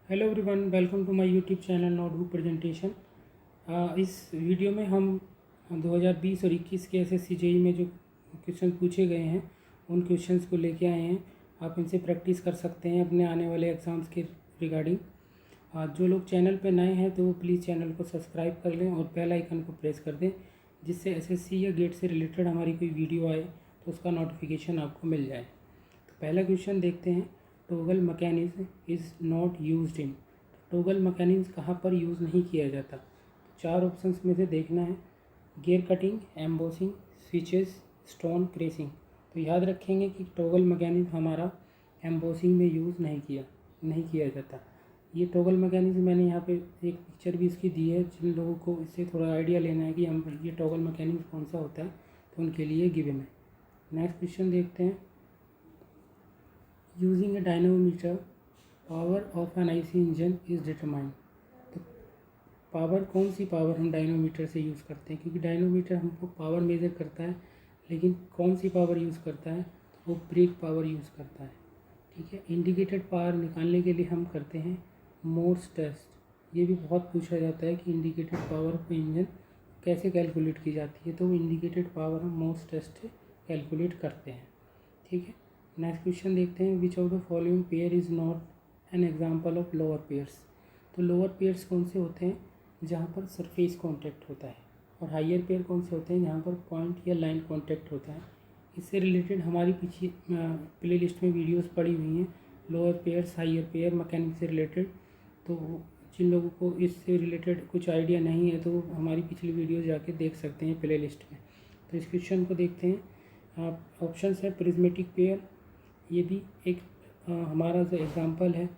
Hello everyone, welcome to my YouTube channel notebook presentation. इस video में हम 2020 और 21 के एसएससी जेईई में जो क्वेश्चन पूछे गए हैं उन क्वेश्चंस को लेके आए हैं। आप इनसे प्रैक्टिस कर सकते हैं अपने आने वाले एग्ज़ाम्स के रिगार्डिंग। जो लोग चैनल पे नए हैं तो वो प्लीज़ चैनल को सब्सक्राइब कर लें और बेल आइकन को प्रेस कर दें, जिससे एसएससी या गेट से रिलेटेड हमारी कोई वीडियो आए तो उसका नोटिफिकेशन आपको मिल जाए। तो पहला क्वेश्चन देखते हैं। Toggle mechanism is not used in. Toggle mechanism कहाँ पर यूज़ नहीं किया जाता? तो चार ऑप्शंस में से देखना है। Gear cutting, embossing, switches, stone pressing. तो याद रखेंगे कि टॉगल मैकेनिज्म हमारा एम्बोसिंग में यूज़ नहीं किया जाता। ये टॉगल मैकेनिज्म मैंने यहाँ पे एक पिक्चर भी इसकी दी है, जिन लोगों को इससे थोड़ा आइडिया लेना है कि हम ये टॉगल मैकेनिज्म कौन सा होता है तो उनके लिए गिवन है। नेक्स्ट क्वेश्चन देखते हैं। Using a dynamometer power of an IC engine is determined. तो पावर, कौन सी पावर हम डायनोमीटर से यूज़ करते हैं, क्योंकि डायनोमीटर हमको पावर मेज़र करता है, लेकिन कौन सी पावर यूज़ करता है तो वो ब्रेक पावर यूज़ करता है। ठीक है। इंडिकेटेड पावर निकालने के लिए हम करते हैं मोर्स टेस्ट। ये भी बहुत पूछा जाता है कि इंडिकेटेड पावर ऑफ इंजन कैसे कैलकुलेट की जाती है, तो वो इंडिकेटेड पावर हम मोर्स टेस्ट से कैलकुलेट करते हैं। ठीक है। नेक्स्ट क्वेश्चन देखते हैं। Which of the following pair is not an example of lower pairs. तो लोअर पेयर्स कौन से होते हैं जहाँ पर सरफेस कॉन्टैक्ट होता है, और हायर पेयर कौन से होते हैं जहाँ पर पॉइंट या लाइन कॉन्टैक्ट होता है। इससे रिलेटेड हमारी पीछे प्ले लिस्ट में वीडियोज़ पड़ी हुई हैं, lower pairs, higher pair, mechanic से रिलेटेड। तो जिन लोगों को इससे रिलेटेड कुछ आइडिया नहीं है तो हमारी पिछली वीडियो जाके देख सकते हैं प्ले लिस्ट में। तो इस क्वेश्चन को देखते हैं। ऑप्शन है प्रिज्मेटिक पेयर, ये भी एक हमारा जो एग्जांपल है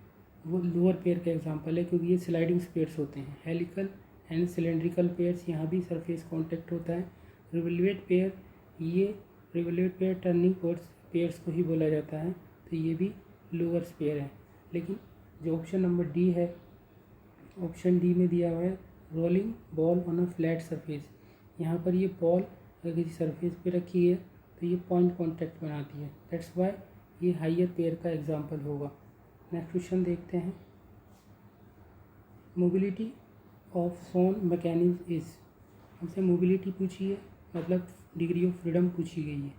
वो लोअर पेयर का एग्जांपल है, क्योंकि ये स्लाइडिंग पेयर्स होते हैं। हेलिकल एंड सिलेंड्रिकल पेयर्स, यहाँ भी सरफेस कांटेक्ट होता है। रिवोल्वेट पेयर, ये रिवोल्वेट पेयर टर्निंग पेयर्स को ही बोला जाता है, तो ये भी लोअर पेयर है। लेकिन जो ऑप्शन नंबर डी है, ऑप्शन डी में दिया हुआ है rolling ball on a flat surface. यहाँ पर ये बॉल अगर किसी सरफेस पे रखी है तो ये पॉइंट कांटेक्ट बनाती है, दैट्स वाई ये हायर पेयर का एग्जांपल होगा। नेक्स्ट क्वेश्चन देखते हैं। Mobility of shown mechanism is, हमसे मोबिलिटी पूछी है, मतलब डिग्री ऑफ फ्रीडम पूछी गई है।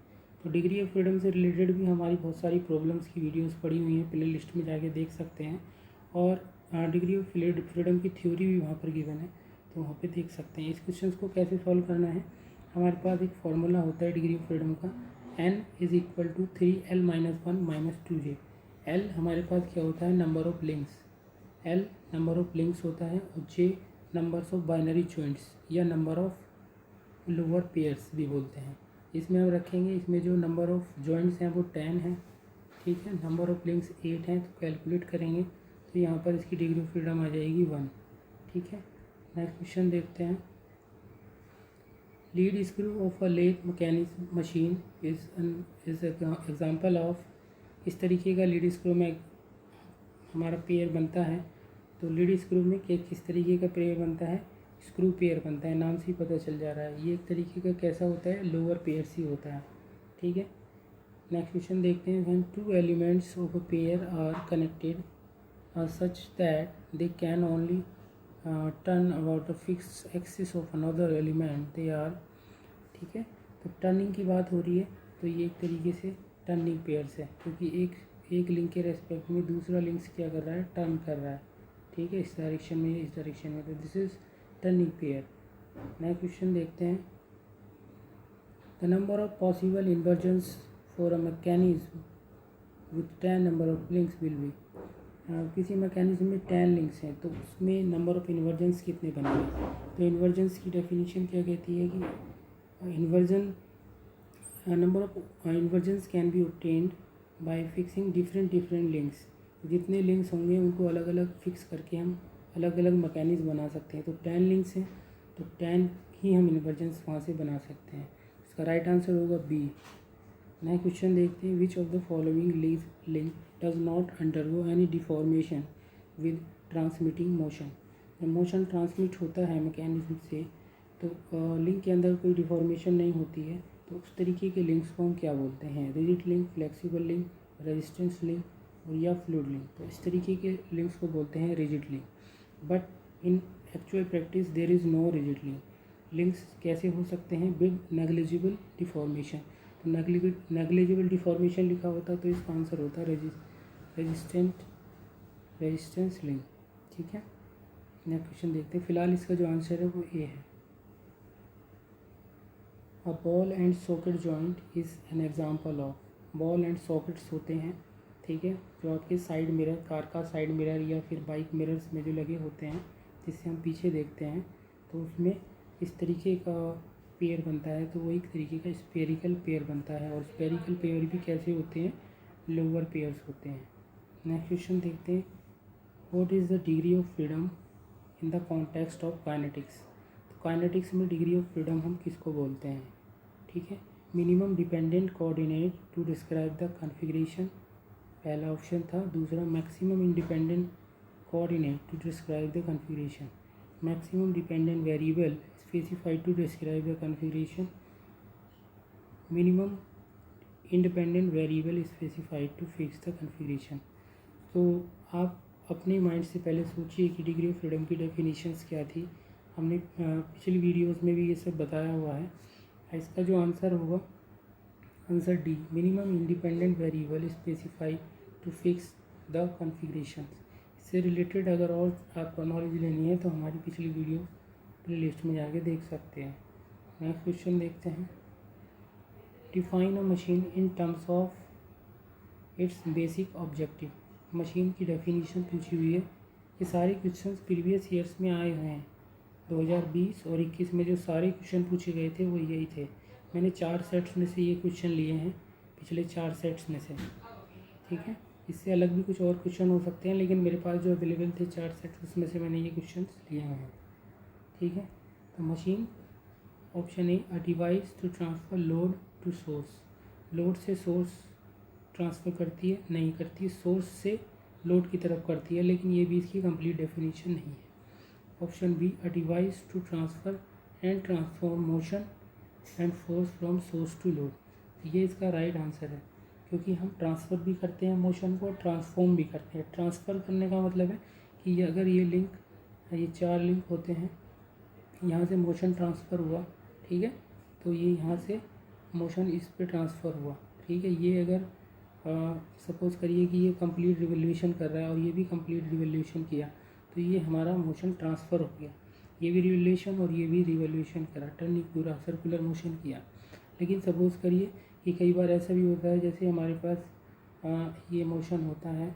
तो डिग्री ऑफ फ्रीडम से रिलेटेड भी हमारी बहुत सारी प्रॉब्लम्स की वीडियोस पड़ी हुई हैं, प्ले लिस्ट में जाके देख सकते हैं। और डिग्री ऑफ फ्रीडम की थ्योरी भी वहाँ पर गिवन है, तो वहाँ पे देख सकते हैं। इस क्वेश्चन को कैसे सॉल्व करना है, हमारे पास एक फार्मूला होता है डिग्री ऑफ फ्रीडम का, n is equal to 3l-1 -2j। l हमारे पास क्या होता है, number of links, l number of links होता है, और j numbers of binary joints या नंबर ऑफ लोअर पेयर्स भी बोलते हैं। इसमें हम रखेंगे, इसमें जो नंबर ऑफ जॉइंट्स हैं वो 10 हैं। ठीक है। नंबर ऑफ लिंक्स 8 हैं, तो कैलकुलेट करेंगे तो यहाँ पर इसकी डिग्री ऑफ फ्रीडम आ जाएगी 1। ठीक है। नेक्स्ट क्वेश्चन देखते हैं। Lead screw of a lathe mechanism machine is example of. इस तरीके का लीड स्क्रू में हमारा पेयर बनता है। तो लीड स्क्रू में किस तरीके का पेयर बनता है, स्क्रू पेयर बनता है, नाम से ही पता चल जा रहा है। ये एक तरीके का कैसा होता है, लोअर पेयर ही होता है। ठीक है। नेक्स्ट क्वेश्चन देखते हैं। When two elements of a pair are connected such that they can only turn about the fix axis of another element they are. ठीक है। तो टर्निंग की बात हो रही है, तो ये एक तरीके से टर्निंग पेयर्स है, क्योंकि एक लिंक के रेस्पेक्ट में दूसरा लिंक्स क्या कर रहा है, टर्न कर रहा है। ठीक है। इस डायरेक्शन में, इस डायरेक्शन में, तो this is turning pair. Next question देखते हैं। The number of possible इन्वर्जन्स for a mechanism with 10 number of links will be. किसी मैकेनिज्म में 10 लिंक्स हैं तो उसमें नंबर ऑफ इन्वर्जन्स कितने बनेंगे। तो इन्वर्जन्स की डेफिनेशन क्या कहती है कि inversion number of इन्वर्जन्स can be obtained by fixing different links. जितने लिंक्स होंगे उनको अलग अलग फिक्स करके हम अलग अलग मैकेनिज्म बना सकते हैं। तो 10 लिंक्स हैं तो 10 ही हम इन्वर्जन्स वहाँ से बना सकते हैं। इसका राइट आंसर होगा बी। नेक्स्ट क्वेश्चन देखते हैं। Which of the following link does not undergo any deformation with transmitting motion. जब मोशन ट्रांसमिट होता है मैकेनिज्म से तो लिंक के अंदर कोई डिफॉर्मेशन नहीं होती है, तो उस तरीके के लिंक्स को हम क्या बोलते हैं, rigid link, flexible link, resistance link, और या फ्लूइड लिंक। तो इस तरीके के लिंक्स को बोलते हैं rigid link. But in actual practice there is no rigid link. Links कैसे हो सकते हैं? With negligible deformation. तो नेग्लिजिबल डिफॉर्मेशन लिखा होता तो इसका आंसर होता रेजिस्टेंस लिंक। ठीक है, नेक्स्ट क्वेश्चन देखते हैं। फिलहाल इसका जो आंसर है वो ए है। A ball and socket joint is an example of. Ball and sockets होते हैं, ठीक है, जो आपके साइड मिरर, कार का साइड मिरर या फिर बाइक मिरर्स में जो लगे होते हैं जिससे हम पीछे देखते हैं, तो उसमें इस तरीके का पेयर बनता है। तो वो एक तरीके का स्पेरिकल पेयर बनता है। और स्पेरिकल पेयर भी कैसे होते हैं? लोअर पेयर्स होते हैं। नेक्स्ट क्वेश्चन देखते हैं। What is the degree of freedom in the context of kinetics. तो काइनेटिक्स में डिग्री ऑफ फ्रीडम हम किसको बोलते हैं? ठीक है, minimum dependent coordinate to describe the configuration, पहला ऑप्शन था। दूसरा maximum independent coordinate to describe the configuration, maximum dependent variable specified to describe the configuration, minimum independent variable specified to fix the configuration. तो आप अपने mind से पहले सोचिए कि डिग्री ऑफ फ्रीडम की डेफिनेशंस क्या थी। हमने पिछली वीडियोस में भी ये सब बताया हुआ है। इसका जो आंसर होगा, answer D, minimum independent variable specified to fix the configuration. इससे रिलेटेड अगर और आपको नॉलेज लेनी है तो हमारी पिछली वीडियो प्लेलिस्ट में जाके देख सकते हैं। नेक्स्ट क्वेश्चन देखते हैं। Define a machine in terms of its basic objective. Machine की डेफिनेशन पूछी हुई है। ये सारे क्वेश्चन प्रीवियस ईयर्स में आए हुए हैं। 2020 और 21 में जो सारे क्वेश्चन पूछे गए थे वो यही थे। मैंने 4 सेट्स में से ये क्वेश्चन लिए हैं, पिछले 4 सेट्स में से। ठीक है, इससे अलग भी कुछ और क्वेश्चन हो सकते हैं, लेकिन मेरे पास जो अवेलेबल थे 4 सेट्स, उसमें से मैंने ये क्वेश्चन लिए हुए हैं। ठीक है, तो machine, option A, a device to transfer load to source. Load से सोर्स ट्रांसफ़र करती है? नहीं करती। सोर्स से लोड की तरफ करती है, लेकिन ये भी इसकी कंप्लीट डेफिनेशन नहीं है। Option B, a device to transfer and transform motion and force from source to load. ये इसका राइट आंसर है, क्योंकि हम ट्रांसफ़र भी करते हैं मोशन को, ट्रांसफॉर्म भी करते हैं। ट्रांसफ़र करने का मतलब है कि ये अगर ये लिंक, ये 4 लिंक होते हैं, यहाँ से मोशन ट्रांसफ़र हुआ, ठीक है, तो ये यहाँ से मोशन इस पे ट्रांसफ़र हुआ। ठीक है, ये अगर सपोज़ करिए कि ये कंप्लीट रिवोल्यूशन कर रहा है और ये भी कंप्लीट रिवोल्यूशन किया, तो ये हमारा मोशन ट्रांसफ़र हो गया। ये भी रिवोल्यूशन और ये भी रिवोल्यूशन करा, टर्निंग पूरा सर्कुलर मोशन किया। लेकिन सपोज़ करिए कि कई बार ऐसा भी होता है, जैसे हमारे पास ये मोशन होता है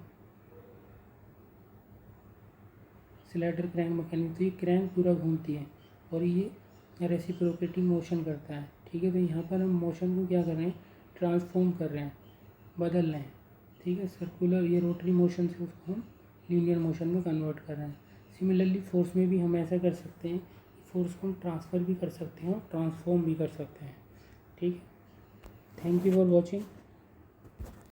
स्लाइडर क्रैंक मैकेनिज्म, तो ये क्रैंक पूरा घूमती है और ये रेसिप्रोकेटिंग मोशन करता है। ठीक है, तो यहाँ पर हम मोशन को क्या कर रहे हैं? ट्रांसफॉर्म कर रहे हैं, बदल रहे हैं। ठीक है, सर्कुलर ये रोटरी मोशन से उसको हम लीनियर मोशन में कन्वर्ट कर रहे हैं। सिमिलरली फोर्स में भी हम ऐसा कर सकते हैं, फोर्स को हम ट्रांसफ़र भी कर सकते हैं और ट्रांसफॉर्म भी कर सकते हैं। ठीक है, थैंक यू फॉर वॉचिंग।